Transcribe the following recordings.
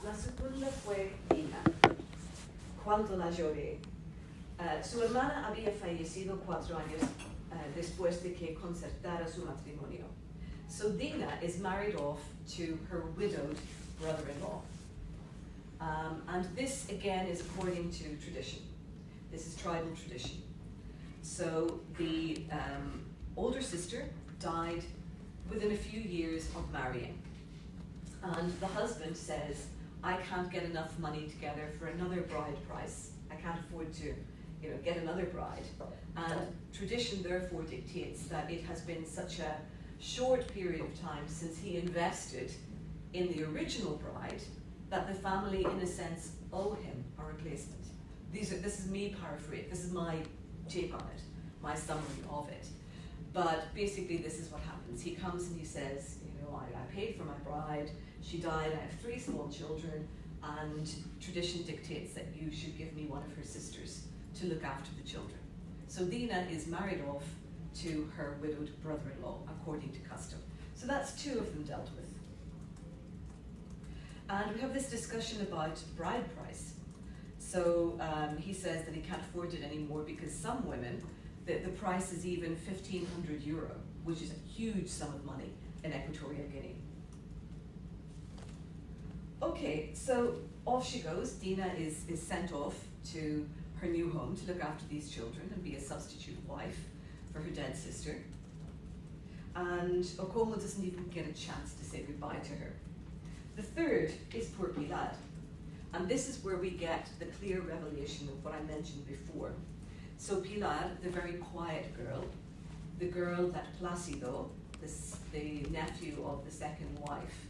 La segunda fue Dina. Cuando la lloré. Su hermana había fallecido 4 años después de que concertara su matrimonio. So Dina is married off to her widowed brother-in-law. And this, again, is according to tradition. This is tribal tradition. So the older sister died within a few years of marrying. And the husband says, I can't get enough money together for another bride price. I can't afford to, get another bride. And tradition therefore dictates that it has been such a short period of time since he invested in the original bride that the family, in a sense, owe him a replacement. This is me paraphrasing. This is my take on it, my summary of it. But basically, this is what happens. He comes and he says, I paid for my bride. She died. I have 3 small children, and tradition dictates that you should give me one of her sisters to look after the children. So Dina is married off to her widowed brother-in-law, according to custom. So that's 2 of them dealt with. And we have this discussion about bride price. So he says that he can't afford it anymore because some women, the price is even €1,500, which is a huge sum of money in Equatorial Guinea. Okay, so off she goes. Dina is sent off to her new home to look after these children and be a substitute wife for her dead sister. And Okomo doesn't even get a chance to say goodbye to her. The third is poor Pilar. And this is where we get the clear revelation of what I mentioned before. So Pilar, the very quiet girl, the girl that Placido, the nephew of the second wife,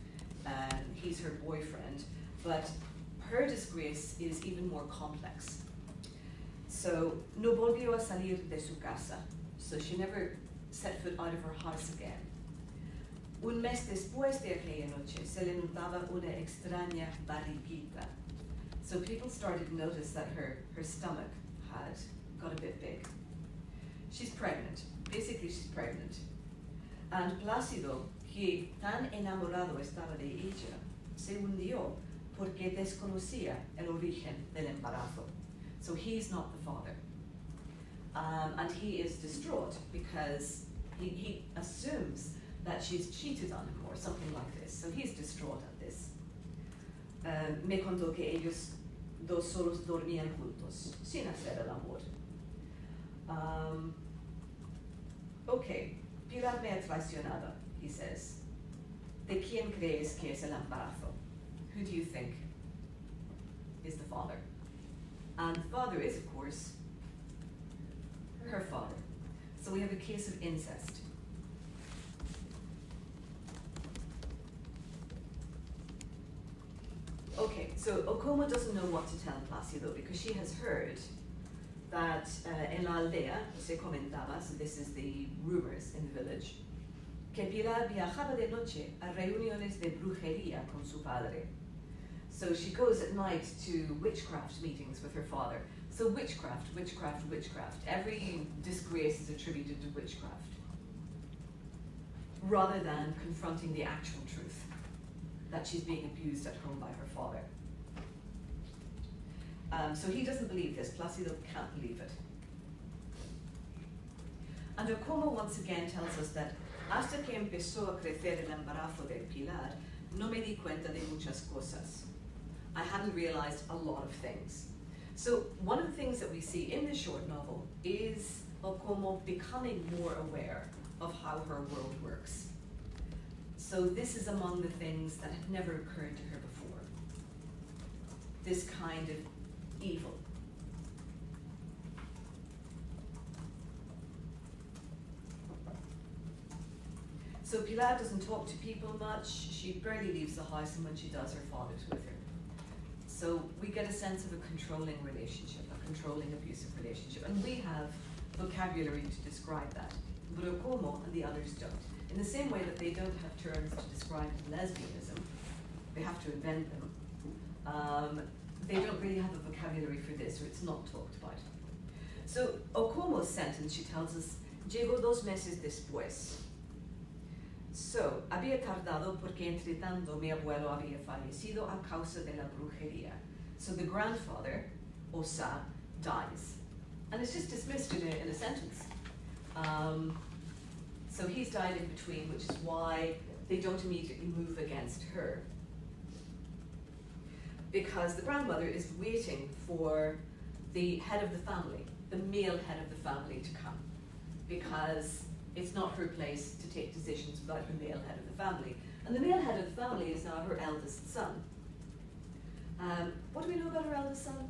he's her boyfriend, but her disgrace is even more complex. So, no volvió a salir de su casa. So she never set foot out of her house again. Un mes después de aquella noche se le notaba una extraña barriguita. So people started to notice that her stomach had got a bit big. She's pregnant. Basically, she's pregnant. And Plácido, que tan enamorado estaba de ella, se hundió porque desconocía el origen del embarazo. So he's not the father. And he is distraught because he assumes that she's cheated on him or something like this. So he's distraught at this. Me contó que ellos dos solos dormían juntos, sin hacer el amor. Okay, Pilar me ha traicionado, he says. ¿De quién crees que es el embarazo? Who do you think is the father? And the father is, of course, her father. So we have a case of incest. Okay, so Okomo doesn't know what to tell Plácido because she has heard that en la aldea se comentaba, so this is the rumors in the village, que Pilar viajaba de noche a reuniones de brujería con su padre. So she goes at night to witchcraft meetings with her father. So witchcraft, witchcraft, witchcraft. Every disgrace is attributed to witchcraft, rather than confronting the actual truth, that she's being abused at home by her father. So he doesn't believe this. Plácido can't believe it. And Okomo once again tells us that hasta que empezó a crecer el embarazo de Pilar, no me di cuenta de muchas cosas. I hadn't realized a lot of things. So one of the things that we see in this short novel is Okomo becoming more aware of how her world works. So this is among the things that had never occurred to her before. This kind of evil. So Pilar doesn't talk to people much. She barely leaves the house, and when she does, her father's with her. So we get a sense of a controlling relationship, a controlling, abusive relationship. And we have vocabulary to describe that. But Okomo and the others don't. In the same way that they don't have terms to describe lesbianism, they have to invent them. They don't really have a vocabulary for this, or it's not talked about. So Okomo's sentence, she tells us, llegó 2 meses después. So, había tardado porque entre tanto mi abuelo había fallecido a causa de la brujería. So the grandfather, Osa, dies. And it's just dismissed in a sentence. So he's died in between, which is why they don't immediately move against her. Because the grandmother is waiting for the head of the family, the male head of the family, to come. Because it's not her place to take decisions without the male head of the family. And the male head of the family is now her eldest son. What do we know about her eldest son?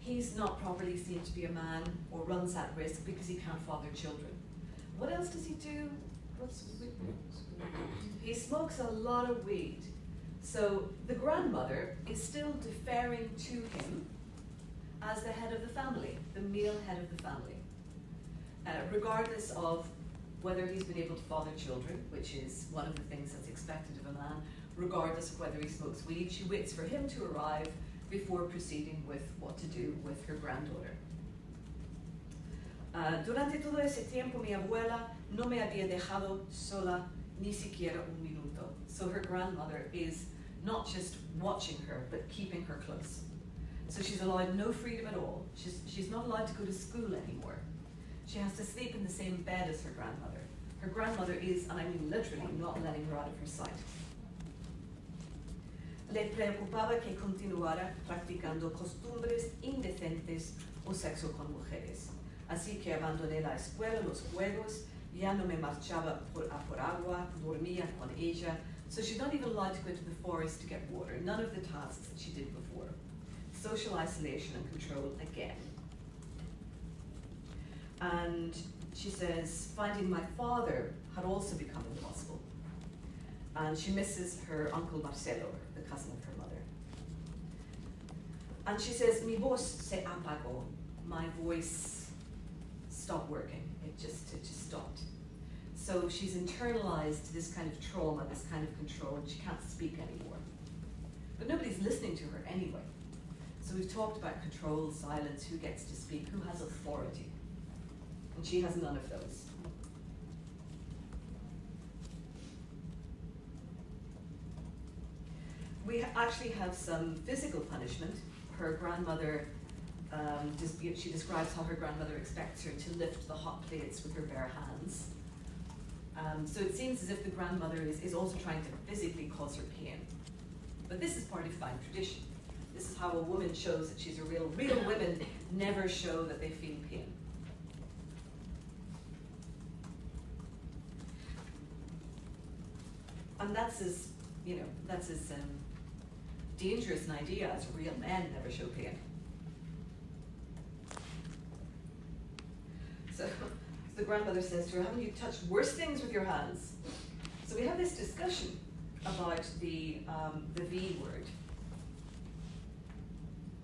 He's not properly seen to be a man or runs at risk because he can't father children. What else does he do? He smokes a lot of weed. So the grandmother is still deferring to him as the head of the family, the male head of the family. Regardless of whether he's been able to father children, which is one of the things that's expected of a man, regardless of whether he smokes weed, she waits for him to arrive before proceeding with what to do with her granddaughter. Durante todo ese tiempo mi abuela no me había dejado sola ni siquiera un minuto. So her grandmother is not just watching her, but keeping her close. So she's allowed no freedom at all. She's not allowed to go to school anymore. She has to sleep in the same bed as her grandmother. Her grandmother is, and I mean literally, not letting her out of her sight. Le preocupaba que continuara practicando costumbres indecentes o sexo con mujeres. Así que abandoné la escuela, los juegos, ya no me marchaba por agua, dormía con ella. So she's not even allowed to go to the forest to get water. None of the tasks that she did before. Social isolation and control again. And she says, finding my father had also become impossible. And she misses her uncle Marcelo, the cousin of her mother. And she says, mi voz se apagó. My voice stopped working. It just stopped. So she's internalized this kind of trauma, this kind of control, and she can't speak anymore. But nobody's listening to her anyway. So we've talked about control, silence, who gets to speak, who has authority. And she has none of those. We actually have some physical punishment. Her grandmother, she describes how her grandmother expects her to lift the hot plates with her bare hands. So it seems as if the grandmother is also trying to physically cause her pain. But this is part of fine tradition. This is how a woman shows that she's a real women never show that they feel pain. And that's as dangerous an idea as real men never show pain. So the grandmother says to her, haven't you touched worse things with your hands? So we have this discussion about the V word.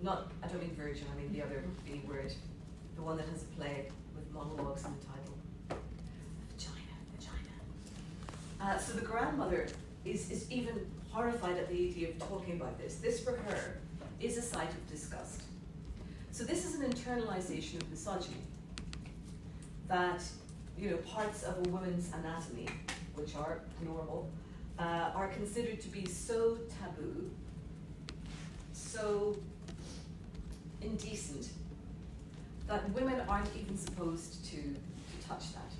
I don't mean virgin, I mean the other V word, the one that has a play with monologues in the title. Vagina. So the grandmother is even horrified at the idea of talking about this. This for her is a site of disgust. So this is an internalization of misogyny. That parts of a woman's anatomy, which are normal, are considered to be so taboo, so indecent, that women aren't even supposed to touch that.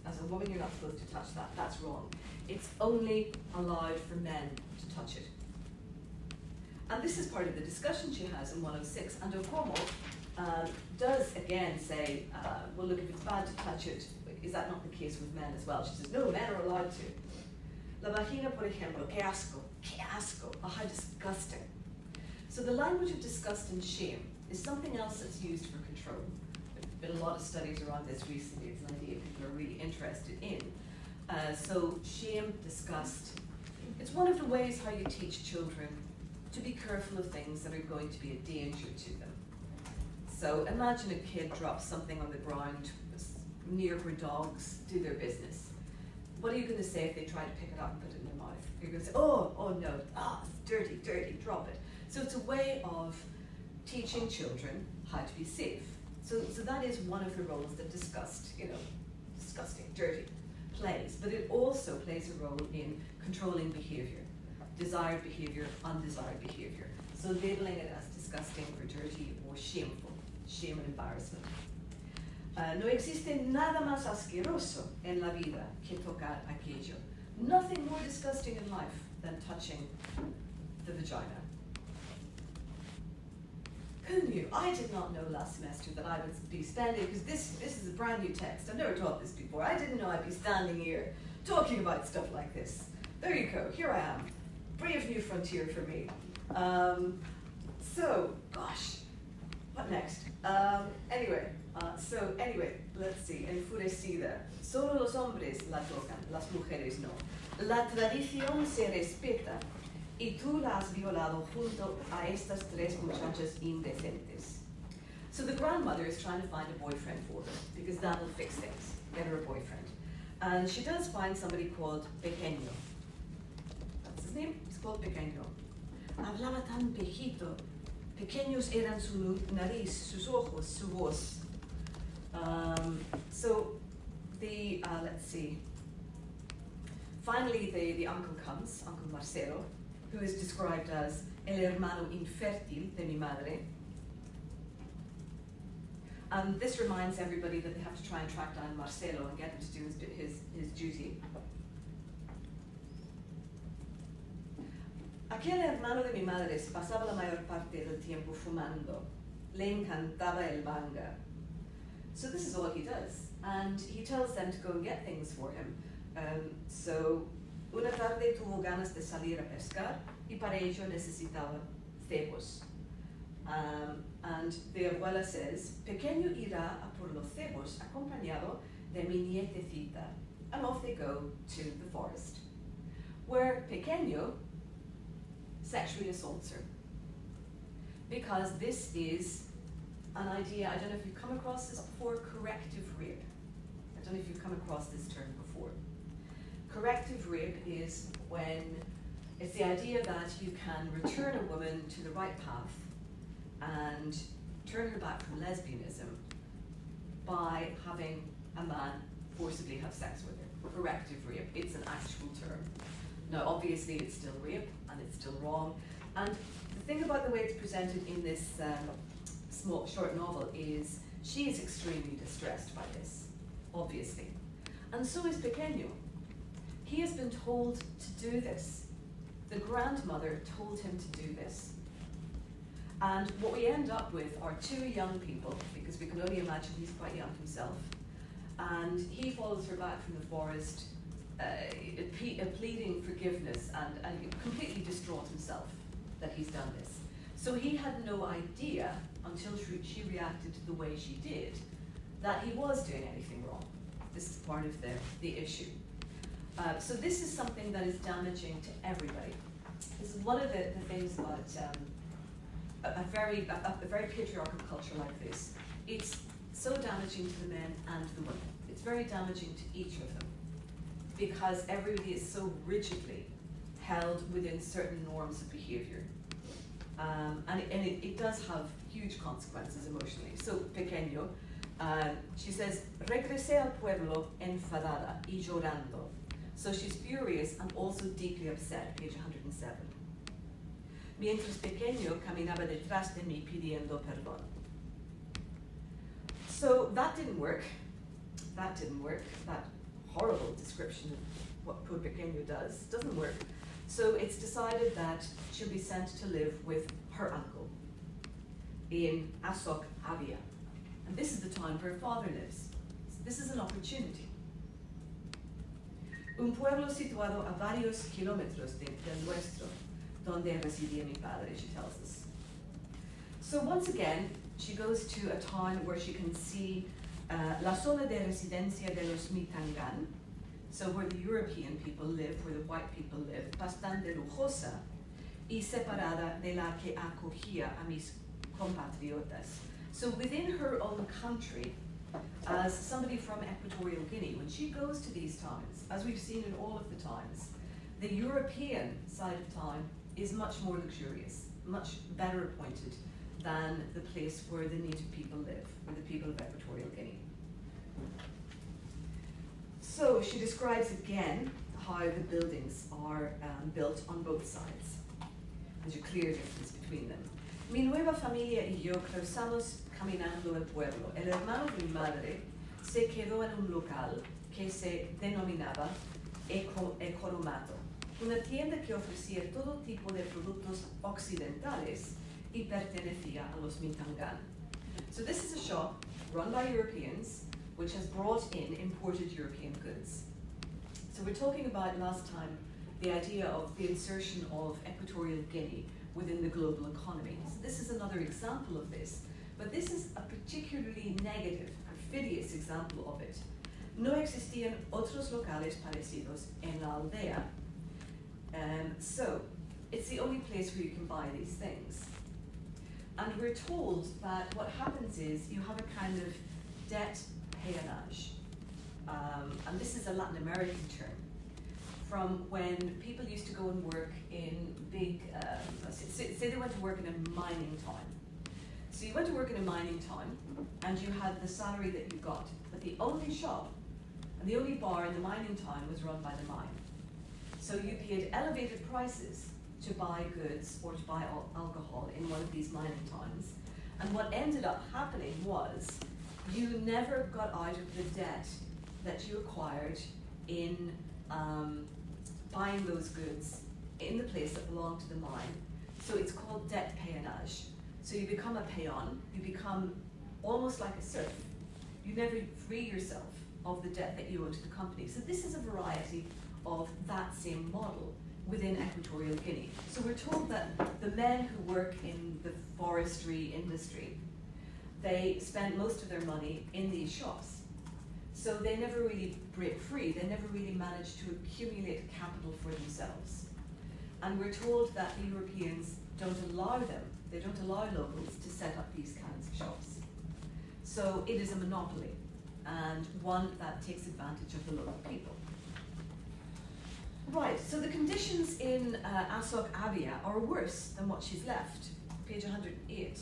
As a woman, you're not supposed to touch that. That's wrong. It's only allowed for men to touch it. And this is part of the discussion she has in 106. And O'Connell does again say, well, look, if it's bad to touch it, is that not the case with men as well? She says, no, men are allowed to. La vagina, por ejemplo, que asco, oh, how disgusting. So the language of disgust and shame is something else that's used for control. There's been a lot of studies around this recently. It's an idea people are really interested in. So shame, disgust. It's one of the ways how you teach children to be careful of things that are going to be a danger to them. So imagine a kid drops something on the ground near where dogs do their business. What are you going to say if they try to pick it up and put it in their mouth? You're going to say, oh no, it's dirty, drop it. So it's a way of teaching children how to be safe. So that is one of the roles that disgusting, dirty, plays. But it also plays a role in controlling behavior, desired behavior, undesired behavior. So labeling it as disgusting or dirty or shameful, shame and embarrassment. No existe nada más asqueroso en la vida que tocar aquello. Nothing more disgusting in life than touching the vagina. Who knew? I did not know last semester that I would be standing, because this is a brand new text. I've never taught this before. I didn't know I'd be standing here talking about stuff like this. There you go, here I am. Brave new frontier for me. Gosh, what next? Anyway, let's see. Enfurecida. Solo los hombres la tocan, las mujeres no. La tradición se respeta y tú la has violado junto a estas tres muchachas indecentes. So the grandmother is trying to find a boyfriend for her, because that'll fix things, get her a boyfriend. And she does find somebody called Pequeño. That's his name? He's called Pequeño. Hablaba tan pejito. Pequeños eran su nariz, sus ojos, su voz. Let's see. Finally, the uncle comes, Uncle Marcelo, who is described as el hermano infértil de mi madre. And this reminds everybody that they have to try and track down Marcelo and get him to do his duty. Aquel hermano de mi madre se pasaba la mayor parte del tiempo fumando. Le encantaba el manga. So this is all he does. And he tells them to go and get things for him. Una tarde tuvo ganas de salir a pescar y para ello necesitaba cebos. And the abuela says, Pequeño irá a por los cebos acompañado de mi nietecita. And off they go to the forest, where Pequeño sexually assaults her. Because this is an idea, I don't know if you've come across this before, corrective rape. I don't know if you've come across this term before. Corrective rape is when it's the idea that you can return a woman to the right path and turn her back from lesbianism by having a man forcibly have sex with her. Corrective rape, it's an actual term. Now obviously it's still rape and it's still wrong. And the thing about the way it's presented in this short novel is she is extremely distressed by this, obviously. And so is Pequeño. He has been told to do this. The grandmother told him to do this. And what we end up with are two young people, because we can only imagine he's quite young himself, and he follows her back from the forest, pleading forgiveness and completely distraught himself that he's done this. So he had no idea, until she reacted the way she did, that he was doing anything wrong. This is part of the issue. So this is something that is damaging to everybody. This is one of the things about a very patriarchal culture like this. It's so damaging to the men and the women. It's very damaging to each of them, because everybody is so rigidly held within certain norms of behavior. And it does have huge consequences emotionally. So Pequeño, she says, regresé al pueblo enfadada y llorando. So she's furious and also deeply upset, page 107. Mientras Pequeño caminaba detrás de mí pidiendo perdón. So that didn't work. That horrible description of what poor Pequeño doesn't work. So it's decided that she'll be sent to live with her uncle in Azok Avia. And this is the town where her father lives. So this is an opportunity. Un pueblo situado a varios kilómetros del nuestro, donde residía mi padre, she tells us. So once again, she goes to a town where she can see la zona de residencia de los Mitangan, so where the European people live, where the white people live, bastante lujosa y separada de la que acogía a mis compatriotas. So within her own country, as somebody from Equatorial Guinea, when she goes to these towns, as we've seen in all of the towns, the European side of town is much more luxurious, much better appointed than the place where the native people live, or the people of Equatorial Guinea. So she describes again how the buildings are built on both sides. There's a clear difference between them. Mi nueva familia y yo cruzamos caminando el pueblo. El hermano de mi madre se quedó en un local que se denominaba Economato, una tienda que ofrecía todo tipo de productos occidentales y pertenecía a los Mintangan. So this is a shop run by Europeans which has brought in imported European goods. So we're talking about last time the idea of the insertion of Equatorial Guinea within the global economy. So this is another example of this, but this is a particularly negative, perfidious example of it. No existían otros locales parecidos en la aldea. So it's the only place where you can buy these things. And we're told that what happens is you have a kind of debt peonage. And this is a Latin American term, from when people used to go and work in big, say they went to work in a mining town. So you went to work in a mining town and you had the salary that you got, but the only shop and the only bar in the mining town was run by the mine. So you paid elevated prices to buy goods or to buy alcohol in one of these mining towns. And what ended up happening was you never got out of the debt that you acquired in buying those goods in the place that belonged to the mine. So it's called debt peonage. So you become a peon, you become almost like a serf. You never free yourself of the debt that you owe to the company. So this is a variety of that same model within Equatorial Guinea. So we're told that the men who work in the forestry industry, they spend most of their money in these shops. So they never really break free, they never really manage to accumulate capital for themselves. And we're told that the Europeans don't allow them, they don't allow locals to set up these kinds of shops. So it is a monopoly, and one that takes advantage of the local people. Right, so the conditions in Asok Abia are worse than what she's left. Page 108.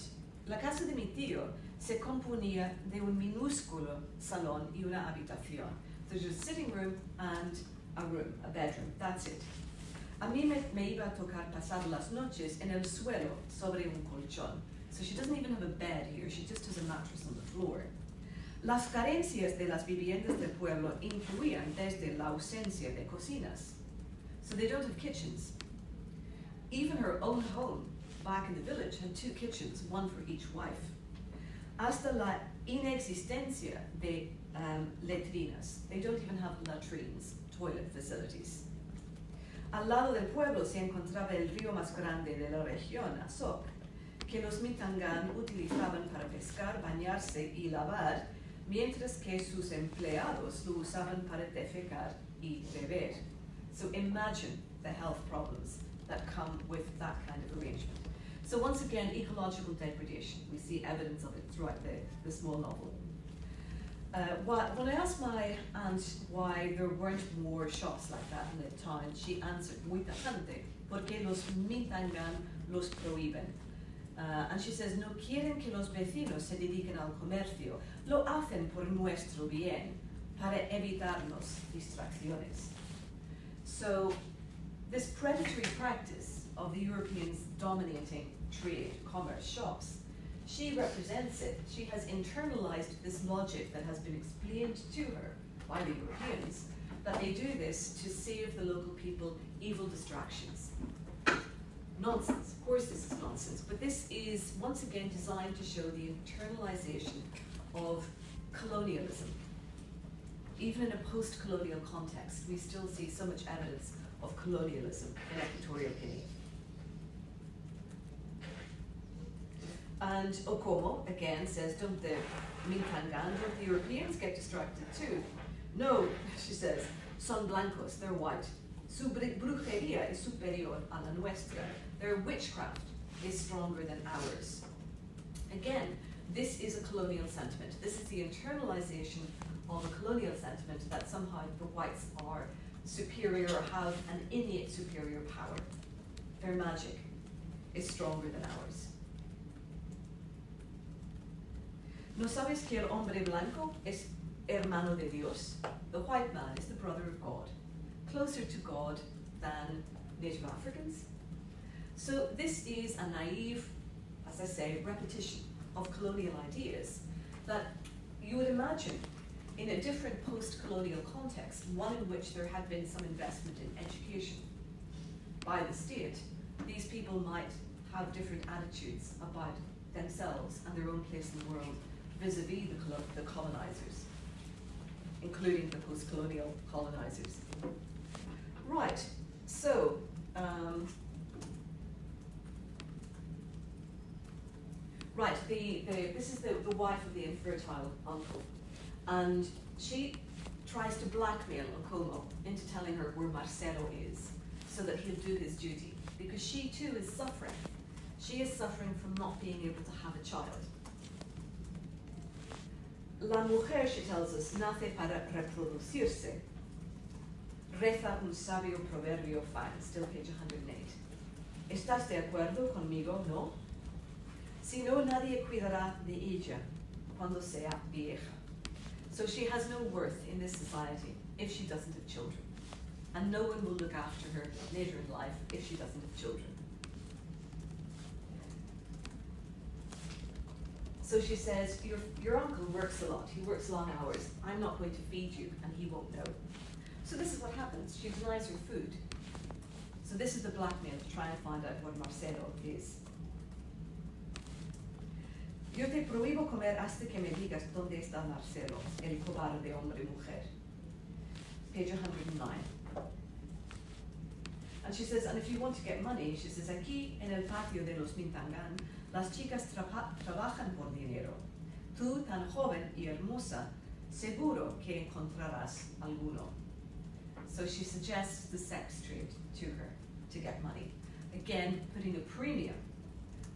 La casa de mi tío se componía de un minúsculo salón y una habitación. There's a sitting room and a room, a bedroom, that's it. A mí me iba a tocar pasar las noches en el suelo sobre un colchón. So she doesn't even have a bed here, she just has a mattress on the floor. Las carencias de las viviendas del pueblo incluían desde la ausencia de cocinas. So they don't have kitchens. Even her own home back in the village had 2 kitchens, one for each wife. Hasta la inexistencia de letrinas. They don't even have latrines, toilet facilities. Al lado del pueblo se encontraba el río más grande de la región, Asok, que los Mintangan utilizaban para pescar, bañarse y lavar, mientras que sus empleados lo usaban para defecar y beber. So imagine the health problems that come with that kind of arrangement. So once again, ecological degradation. We see evidence of it throughout the small novel. When I asked my aunt why there weren't more shops like that in the town, she answered, muita gente, porque los Mintangan los prohíben. And she says, no quieren que los vecinos se dediquen al comercio, lo hacen por nuestro bien, para evitarnos distracciones. So this predatory practice of the Europeans dominating trade, commerce, shops, she represents it. She has internalized this logic that has been explained to her by the Europeans, that they do this to save the local people evil distractions. Nonsense. Of course this is nonsense, but this is once again designed to show the internalization of colonialism. Even in a post-colonial context, we still see so much evidence of colonialism in Equatorial Guinea. And Okomo, again, says, don't the Mintangan, don't the Europeans get distracted too? No, she says, son blancos, they're white. Su brujería es superior a la nuestra. Their witchcraft is stronger than ours. Again, this is a colonial sentiment. This is the internalization of a colonial sentiment that somehow the whites are superior or have an innate superior power. They're magic. is stronger than ours. ¿No sabes que el hombre blanco es hermano de Dios? The white man is the brother of God, closer to God than Native Africans. So this is a naive, as I say, repetition of colonial ideas that you would imagine in a different post-colonial context, one in which there had been some investment in education by the state. These people might have different attitudes about themselves and their own place in the world vis-a-vis the colonizers, including the post-colonial colonizers. Right, so, this is the wife of the infertile uncle, and she tries to blackmail Okomo into telling her where Marcelo is so that he'll do his duty, because she too is suffering. She is suffering from not being able to have a child. La mujer, she tells us, nace para reproducirse. Reza un sabio proverbio fine, still page 108. ¿Estás de acuerdo conmigo, no? Si no, nadie cuidará de ella cuando sea vieja. So she has no worth in this society if she doesn't have children. And no one will look after her later in life if she doesn't have children. So she says, your uncle works a lot, he works long hours, I'm not going to feed you, and he won't know. So this is what happens, she denies her food. So this is the blackmail to try and find out what Marcelo is. Yo te prohíbo comer hasta que me digas dónde está Marcelo, el cobarde hombre mujer. Page 109. And she says, and if you want to get money, she says, aquí en el patio de los Mintangan, las chicas trabajan por dinero. Tú, tan joven y hermosa, seguro que encontrarás alguno. So she suggests the sex trade to her to get money. Again, putting a premium,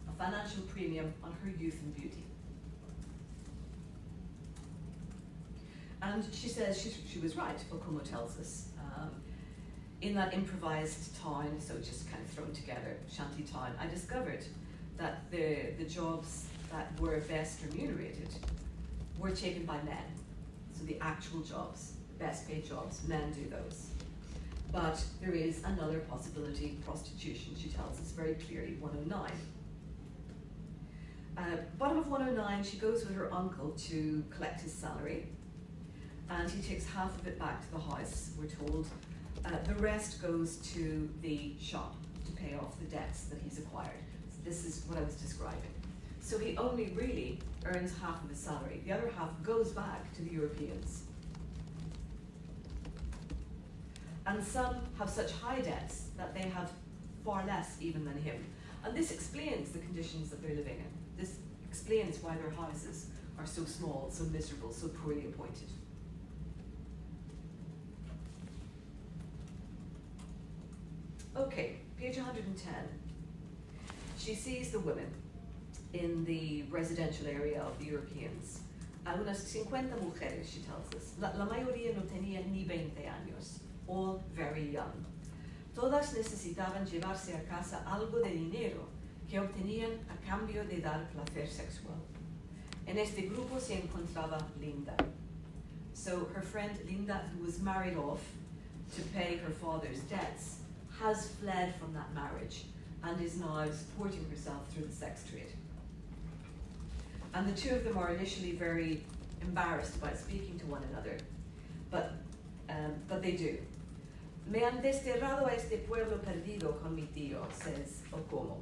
a financial premium on her youth and beauty. And she says she was right, Okomo tells us. In that improvised town, so just kind of thrown together, shanty town, I discovered that the jobs that were best remunerated were taken by men. So the actual jobs, the best paid jobs, men do those. But there is another possibility, prostitution, she tells us very clearly, 109. Bottom of 109, she goes with her uncle to collect his salary, and he takes half of it back to the house, we're told. The rest goes to the shop to pay off the debts that he's acquired. So this is what I was describing. So he only really earns half of his salary. The other half goes back to the Europeans. And some have such high debts that they have far less even than him. And this explains the conditions that they're living in. This explains why their houses are so small, so miserable, so poorly appointed. Okay, page 110. She sees the women in the residential area of the Europeans. Unas 50 mujeres, she tells us. La mayoría no tenía ni 20 años, all very young. Todas necesitaban llevarse a casa algo de dinero que obtenían a cambio de dar placer sexual. En este grupo se encontraba Linda. So her friend Linda, who was married off to pay her father's debts, has fled from that marriage and is now supporting herself through the sex trade. And the two of them are initially very embarrassed about speaking to one another, but they do. Me han desterrado a este pueblo perdido con mi tío, says Okomo.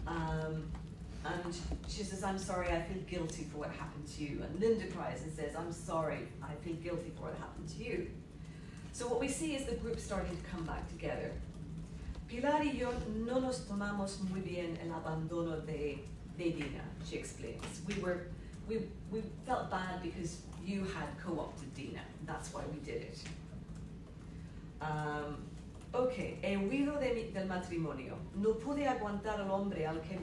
And she says, I'm sorry, I feel guilty for what happened to you. And Linda cries and says, I'm sorry, I feel guilty for what happened to you. So what we see is the group starting to come back together. Pilar y yo no nos tomamos muy bien el abandono de Dina, she explains. We felt bad because you had co-opted Dina. That's why we did it. Okay, he huido del matrimonio. No pude aguantar al hombre al que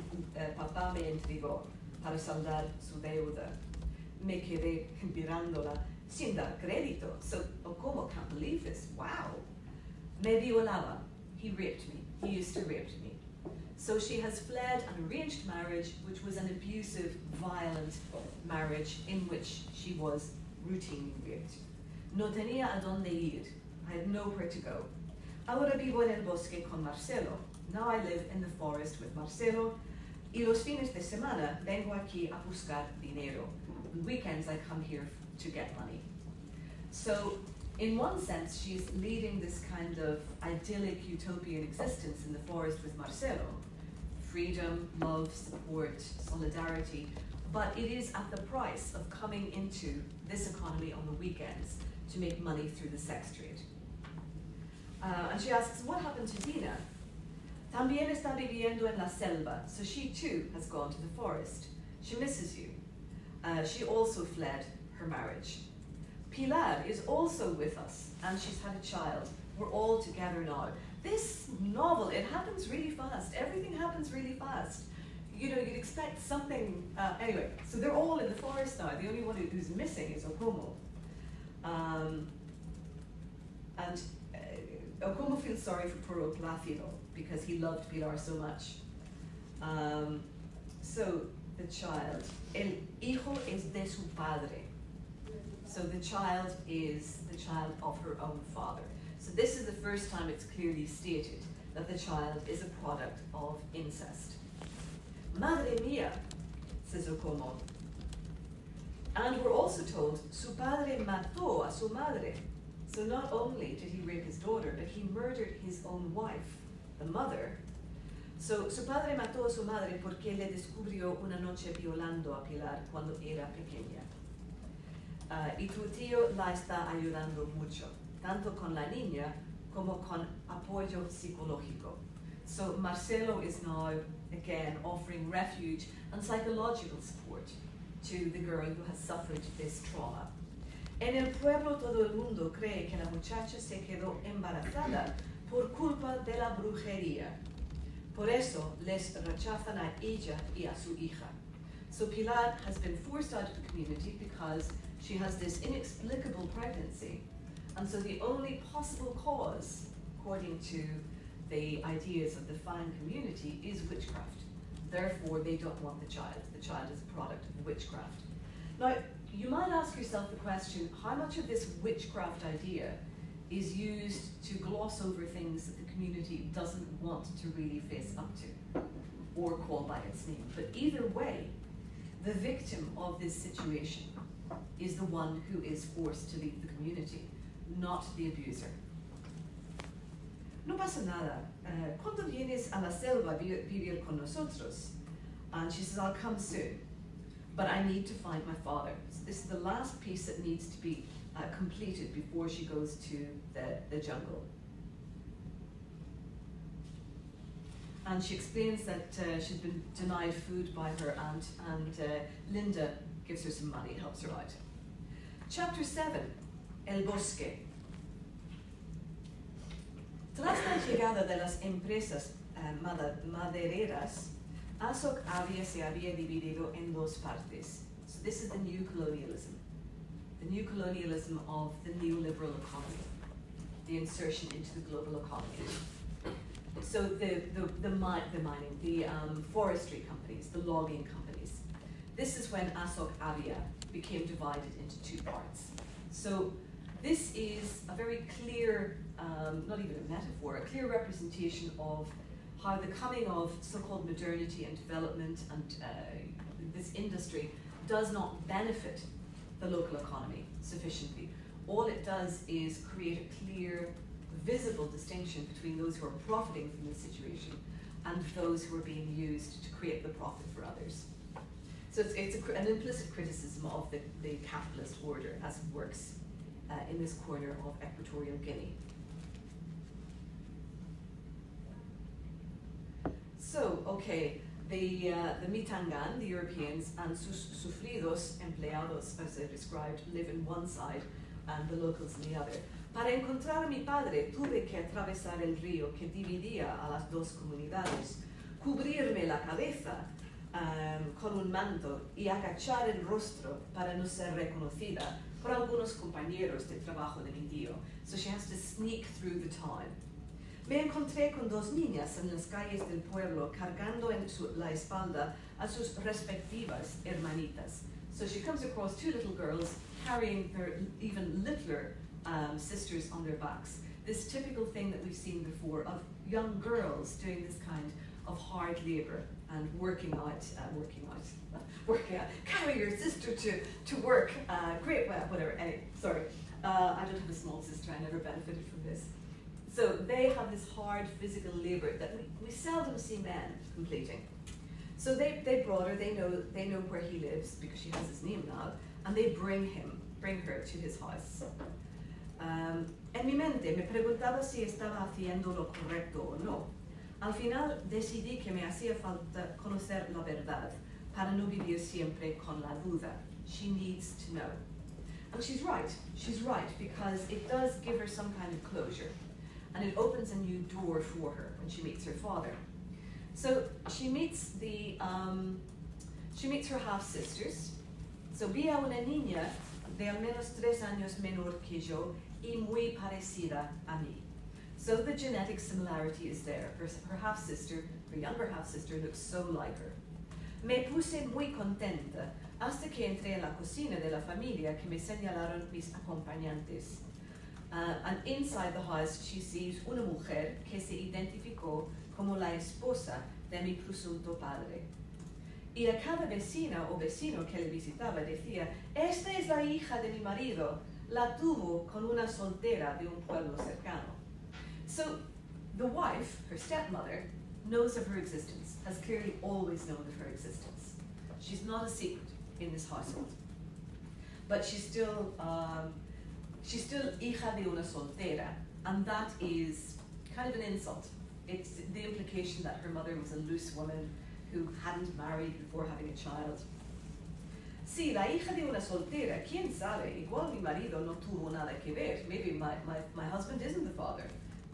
papá me entregó para saldar su deuda. Me quedé mirándola sin dar crédito. So Okomo can't believe this. Wow. Me violaba. He raped me. He used to rape me. So she has fled an arranged marriage, which was an abusive, violent marriage in which she was routinely raped. No tenía a dónde ir. I had nowhere to go. Ahora vivo en el bosque con Marcelo. Now I live in the forest with Marcelo. Y los fines de semana vengo aquí a buscar dinero. On weekends I come here to get money. So, in one sense, she's leading this kind of idyllic utopian existence in the forest with Marcelo. Freedom, love, support, solidarity, but it is at the price of coming into this economy on the weekends to make money through the sex trade. And she asks, what happened to Dina? También está viviendo en la selva, so she too has gone to the forest. She misses you. She also fled her marriage. Pilar is also with us, and she's had a child. We're all together now. This novel, it happens really fast. Everything happens really fast. You know, you'd expect something, anyway, so they're all in the forest now. The only one who's missing is Okomo. And Okomo feels sorry for poor Plácido because he loved Pilar so much. So the child, el hijo es de su padre. So the child is the child of her own father. So this is the first time it's clearly stated that the child is a product of incest. Madre mía, says Okomo. And we're also told, su padre mató a su madre. So not only did he rape his daughter, but he murdered his own wife, the mother. So su padre mató a su madre porque le descubrió una noche violando a Pilar cuando era pequeña. Y tu tío la está ayudando mucho, tanto con la niña como con apoyo psicológico. So Marcelo is now, again, offering refuge and psychological support to the girl who has suffered this trauma. En el pueblo todo el mundo cree que la muchacha se quedó embarazada por culpa de la brujería. Por eso les rechazan a ella y a su hija. So Pilar has been forced out of the community because she has this inexplicable pregnancy. And so the only possible cause, according to the ideas of the Fan community, is witchcraft. Therefore, they don't want the child. The child is a product of witchcraft. Now, you might ask yourself the question, how much of this witchcraft idea is used to gloss over things that the community doesn't want to really face up to or call by its name? But either way, the victim of this situation is the one who is forced to leave the community, not the abuser. No pasa nada. ¿Cuándo vienes a la selva a vivir con nosotros? And she says, I'll come soon, but I need to find my father. So this is the last piece that needs to be completed before she goes to the jungle. And she explains that she's been denied food by her aunt, and Linda gives her some money, helps her out. Chapter 7, El Bosque. Tras la llegada de las empresas madereras, Azog se había dividido en dos partes. So this is the new colonialism. The new colonialism of the neoliberal economy, the insertion into the global economy. So the mining, the forestry companies, the logging companies. This is when Azog Avia became divided into two parts. So this is a very clear, not even a metaphor, a clear representation of how the coming of so-called modernity and development and this industry does not benefit the local economy sufficiently. All it does is create a clear, visible distinction between those who are profiting from this situation and those who are being used to create the profit for others. So it's an implicit criticism of the capitalist order as it works in this corner of Equatorial Guinea. So, okay, the Mitangan, the Europeans, and sus sufridos empleados, as they're described, live in one side and the locals in the other. Para encontrar a mi padre, tuve que atravesar el río que dividía a las dos comunidades, cubrirme la cabeza con un manto y agachar el rostro para no ser reconocida por algunos compañeros de trabajo de mi tío. So she has to sneak through the town. Me encontré con dos niñas en las calles del pueblo cargando en la espalda a sus respectivas hermanitas. So she comes across two little girls carrying their even littler sisters on their backs. This typical thing that we've seen before of young girls doing this kind of hard labor and working out, carry your sister to work, great, well, whatever, anyway, sorry. I don't have a small sister, I never benefited from this. So they have this hard physical labor that we seldom see men completing. So they brought her, they know where he lives because she has his name now, and they bring her to his house. En mi mente me preguntaba si estaba haciendo lo correcto o no. Al final decidí que me hacía falta conocer la verdad para no vivir siempre con la duda. She needs to know. And she's right, because it does give her some kind of closure. And it opens a new door for her when she meets her father. So she meets her half-sisters. So vi a una niña de al menos 3 años menor que yo y muy parecida a mí. So the genetic similarity is there. Her half-sister, her younger half-sister, looks so like her. Me puse muy contenta hasta que entré en la cocina de la familia que me señalaron mis acompañantes. And inside the house she sees una mujer que se identificó como la esposa de mi presunto padre. Y a cada vecina o vecino que le visitaba decía, esta es la hija de mi marido, la tuvo con una soltera de un pueblo cercano. So the wife, her stepmother, knows of her existence, has clearly always known of her existence. She's not a secret in this household. But she's still hija de una soltera, and that is kind of an insult. It's the implication that her mother was a loose woman who hadn't married before having a child. Sí, la hija de una soltera, quién sabe, igual mi marido no tuvo nada que ver. Maybe my husband isn't the father,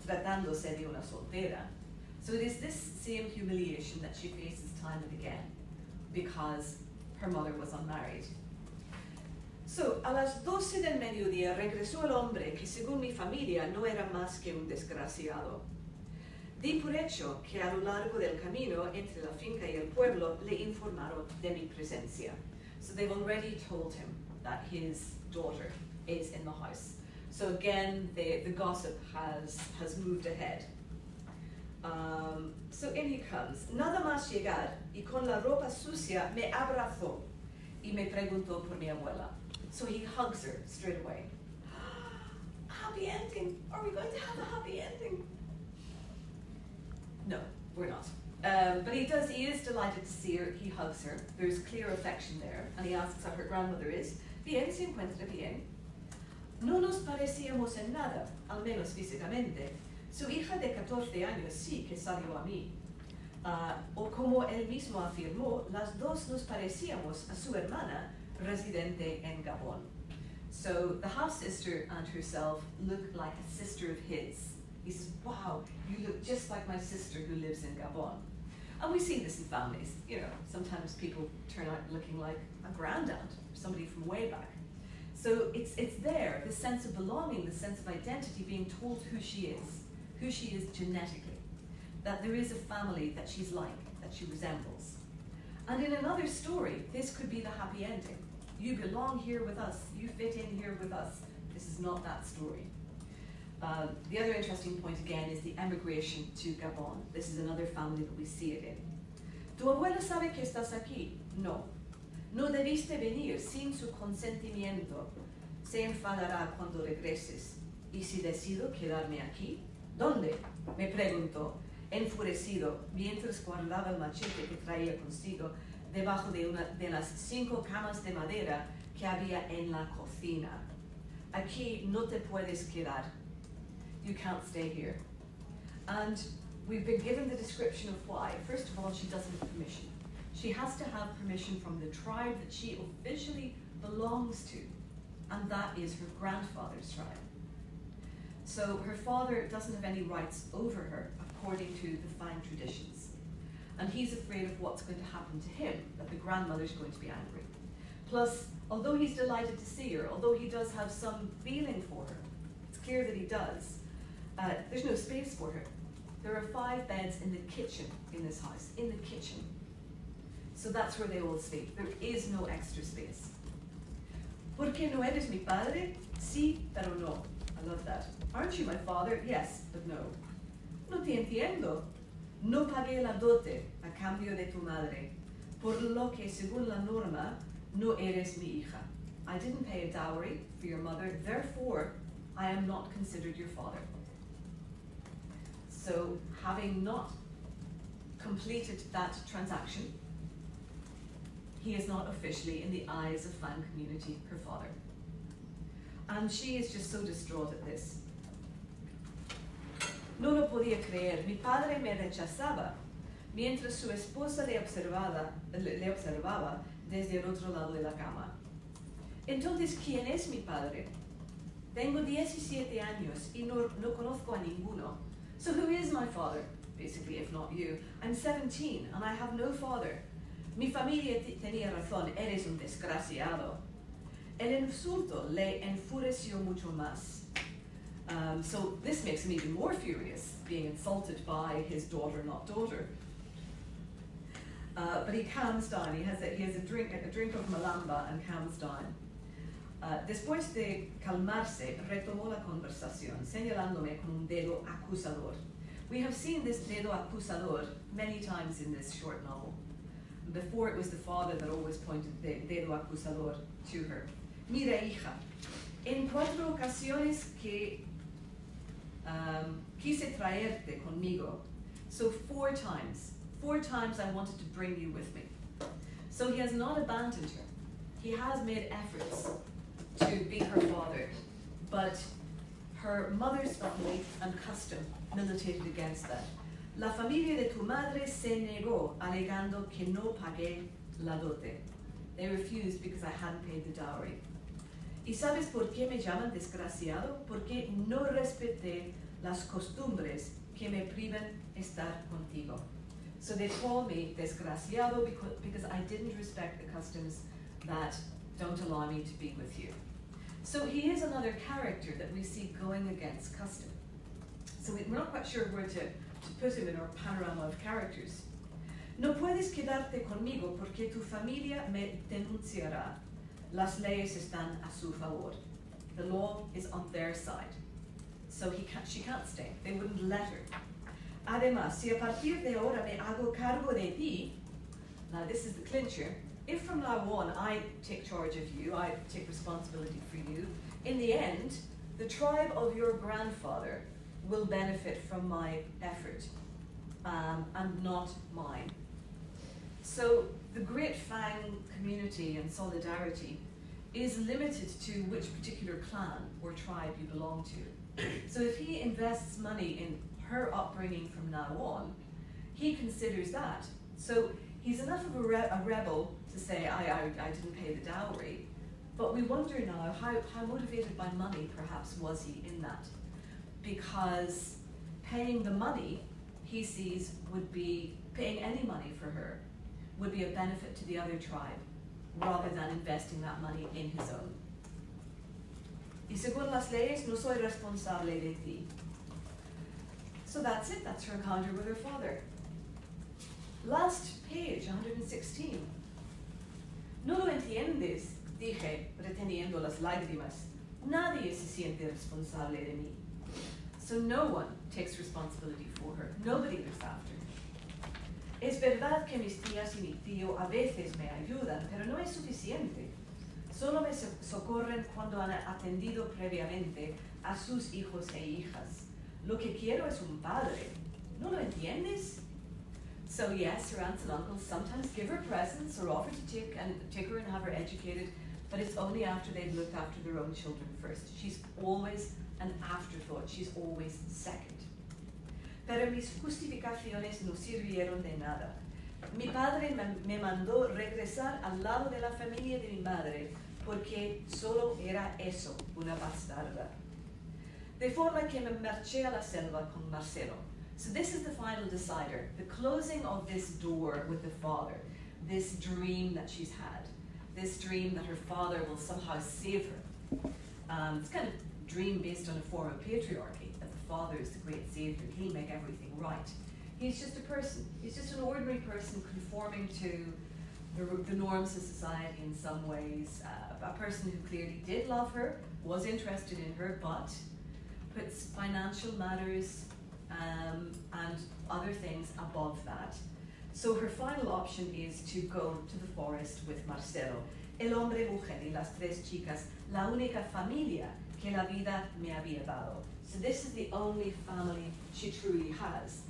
tratándose de una soltera. So it is this same humiliation that she faces time and again, because her mother was unmarried. So, a las 12 del mediodía regresó el hombre que según mi familia no era más que un desgraciado. Di por hecho que a lo largo del camino entre la finca y el pueblo le informaron de mi presencia. So they've already told him that his daughter is in the house. So again, the gossip has moved ahead. So in he comes. Nada más llegar y con la ropa sucia me abrazó y me preguntó por mi abuela. So he hugs her straight away. Happy ending. Are we going to have a happy ending? No, we're not. But he is delighted to see her. He hugs her. There's clear affection there. And he asks how her grandmother is. Bien, se encuentra bien. No nos parecíamos en nada, al menos físicamente. Su hija de 14 años sí que salió a mí. O como él mismo afirmó, las dos nos parecíamos a su hermana residente en Gabon. So the half-sister and herself look like a sister of his. He says, wow, you look just like my sister who lives in Gabon. And we see this in families. You know, sometimes people turn out looking like a granddaunt, or somebody from way back. So it's there, the sense of belonging, the sense of identity, being told who she is genetically, that there is a family that she's like, that she resembles. And in another story, this could be the happy ending. You belong here with us, you fit in here with us. This is not that story. The other interesting point again is the emigration to Gabon. This is another family that we see it in. ¿Tu abuela sabe que estás aquí? No. No debiste venir sin su consentimiento. Se enfadará cuando regreses. ¿Y si decido quedarme aquí? ¿Dónde? Me preguntó, enfurecido, mientras guardaba el machete que traía consigo debajo de una de las 5 camas de madera que había en la cocina. Aquí no te puedes quedar. You can't stay here. And we've been given the description of why. First of all, she doesn't have permission. She has to have permission from the tribe that she officially belongs to, and that is her grandfather's tribe. So her father doesn't have any rights over her according to the fine traditions. And he's afraid of what's going to happen to him, that the grandmother's going to be angry. Plus, although he's delighted to see her, although he does have some feeling for her, it's clear that he does, there's no space for her. There are 5 beds in the kitchen in this house, in the kitchen. So that's where they all sleep. There is no extra space. ¿Por qué no eres mi padre? Sí, pero no. I love that. Aren't you my father? Yes, but no. No te entiendo. No pagué la dote a cambio de tu madre, por lo que según la norma no eres mi hija. I didn't pay a dowry for your mother, therefore I am not considered your father. So, having not completed that transaction, he is not officially, in the eyes of fan community, her father. And she is just so distraught at this. No lo podía creer. Mi padre me rechazaba, mientras su esposa le observaba desde el otro lado de la cama. Entonces, ¿quién es mi padre? Tengo 17 años y no conozco a ninguno. So who is my father? Basically, if not you. I'm 17 and I have no father. Mi familia tenía razón, eres un desgraciado. El insulto le enfureció mucho más. So this makes him even more furious, being insulted by his daughter, not daughter. But he calms down. He has a drink of malamba and calms down. Después de calmarse, retomó la conversación, señalándome con un dedo acusador. We have seen this dedo acusador many times in this short novel. Before, it was the father that always pointed the dedo acusador to her. Mira, hija, en 4 ocasiones que quise traerte conmigo. So 4 times I wanted to bring you with me. So he has not abandoned her. He has made efforts to be her father, but her mother's family and custom militated against that. La familia de tu madre se negó, alegando que no pagué la dote. They refused because I hadn't paid the dowry. ¿Y sabes por qué me llaman desgraciado? Porque no respeté las costumbres que me privan estar contigo. So they call me desgraciado because I didn't respect the customs that don't allow me to be with you. So he is another character that we see going against custom. So we're not quite sure where to put him in our panorama of characters. No puedes quedarte conmigo porque tu familia me denunciará. Las leyes están a su favor. The law is on their side. So she can't stay. They wouldn't let her. Además, si a partir de ahora me hago cargo de ti, now this is the clincher, if from now on I take charge of you, I take responsibility for you, in the end, the tribe of your grandfather will benefit from my effort, and not mine. So the Great Fang community and solidarity is limited to which particular clan or tribe you belong to. So if he invests money in her upbringing from now on, he considers that. So he's enough of a rebel to say, I didn't pay the dowry, but we wonder now how motivated by money perhaps was he in that? Because paying the money he sees would be, paying any money for her would be a benefit to the other tribe rather than investing that money in his own. Y según las leyes, no soy responsable de ti. So that's it, that's her encounter with her father. Last page, 116. No lo entiendes, dije, reteniendo las lágrimas. Nadie se siente responsable de mí. So no one takes responsibility for her. Nobody looks after her. Es verdad que mis tías y mi tío a veces me ayudan, pero no es suficiente. Solo me socorren cuando han atendido previamente a sus hijos e hijas. Lo que quiero es un padre. ¿No lo entiendes? So yes, her aunts and uncles sometimes give her presents or offer to take her and have her educated, but it's only after they've looked after their own children first. She's always an afterthought. She's always second. Pero mis justificaciones no sirvieron de nada. Mi padre me mandó regresar al lado de la familia de mi madre porque solo era eso, una bastarda. De forma que me marché a la selva con Marcelo. So this is the final decider, the closing of this door with the father, this dream that she's had, this dream that her father will somehow save her. It's kind of dream based on a form of patriarchy, that the Father is the great Savior, he'll make everything right. He's just a person. He's just an ordinary person conforming to the norms of society in some ways. A person who clearly did love her, was interested in her, but puts financial matters and other things above that. So her final option is to go to the forest with Marcelo. El hombre, mujer y las tres chicas, la única familia que la vida me había dado. So this is the only family she truly has.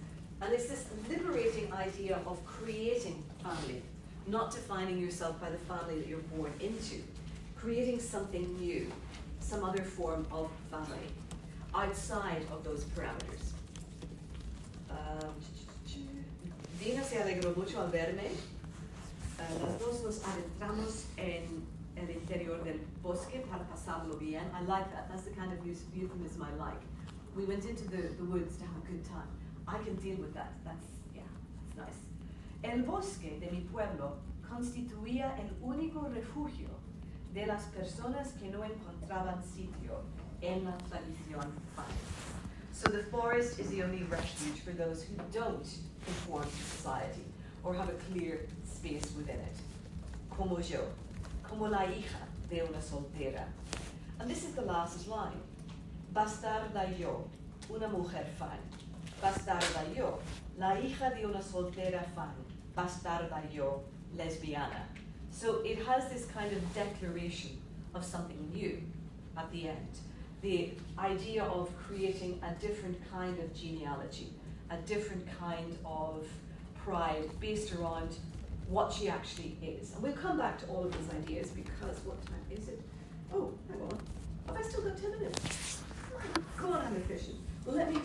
And it's this liberating idea of creating family, not defining yourself by the family that you're born into, creating something new, some other form of family, outside of those parameters. Dina se alegró mucho al verme. Las dos nos adentramos en el interior del bosque para pasarlo bien. I like that. That's the kind of euphemism I like. We went into the woods to have a good time. I can deal with that. That's nice. El bosque de mi pueblo constituía el único refugio de las personas que no encontraban sitio en la tradición familiar. So the forest is the only refuge for those who don't conform to society or have a clear space within it. Como yo, como la hija de una soltera. And this is the last line. Bastarda yo, una mujer fan. Bastarda yo, la hija de una soltera fan. Bastarda yo, lesbiana. So it has this kind of declaration of something new at the end. The idea of creating a different kind of genealogy, a different kind of pride based around what she actually is. And we'll come back to all of these ideas because what time is it? Oh, hang on. Have I still got 10 minutes? God, I'm efficient. Well, let me